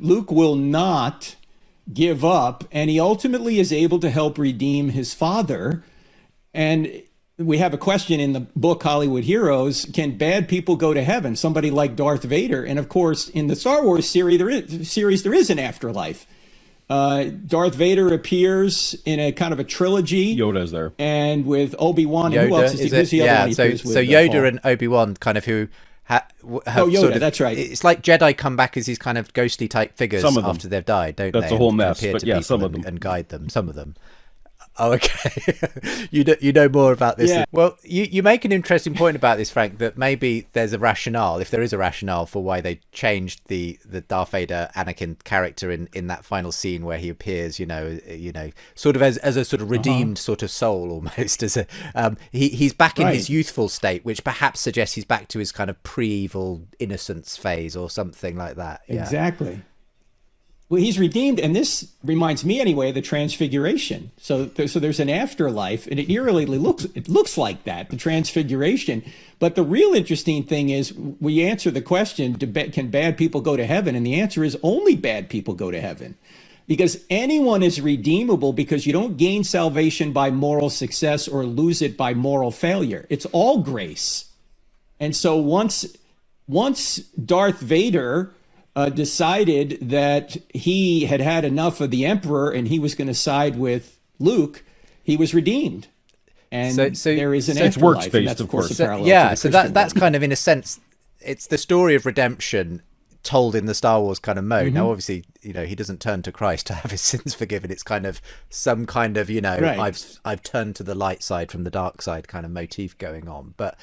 Luke will not give up, and he ultimately is able to help redeem his father. And we have a question in the book Hollywood Heroes: can bad people go to heaven? Somebody like Darth Vader. And of course, in the Star Wars series, there is an afterlife. Darth Vader appears in a kind of a trilogy. Yoda's there, and with Obi-Wan. Yoda, and who else is it? Yeah, so Yoda and Obi-Wan kind of who have Yoda, sort of, that's right. It's like Jedi come back as these kind of ghostly type figures after they've died, don't they? That's a whole mess, appear but to yeah, people some of them. and guide them. Some of them. Oh, okay. You know more about this. Yeah. Well, you make an interesting point about this, Frank, that maybe there's a rationale, if there is a rationale, for why they changed the Darth Vader Anakin character in that final scene where he appears, you know, sort of as a sort of redeemed sort of soul almost. As a he's back in his youthful state, which perhaps suggests he's back to his kind of pre-evil innocence phase or something like that. Yeah. Exactly. Well, he's redeemed, and this reminds me anyway of the Transfiguration. So there's an afterlife, and it eerily looks like that, the Transfiguration. But the real interesting thing is, we answer the question: can bad people go to heaven? And the answer is only bad people go to heaven, because anyone is redeemable, because you don't gain salvation by moral success or lose it by moral failure. It's all grace. And so once Darth Vader decided that he had had enough of the Emperor and he was going to side with Luke, he was redeemed. And so there is an afterlife. It's works-based, of course. So that's kind of, in a sense, it's the story of redemption told in the Star Wars kind of mode. Now, obviously, you know, he doesn't turn to Christ to have his sins forgiven. It's kind of some kind of, you know, I've turned to the light side from the dark side kind of motif going on. But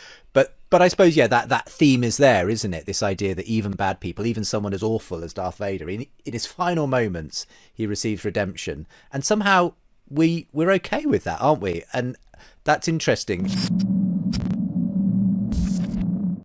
I suppose, yeah, that theme is there, isn't it? This idea that even bad people, even someone as awful as Darth Vader, in his final moments, he receives redemption. And somehow we're okay with that, aren't we? And that's interesting.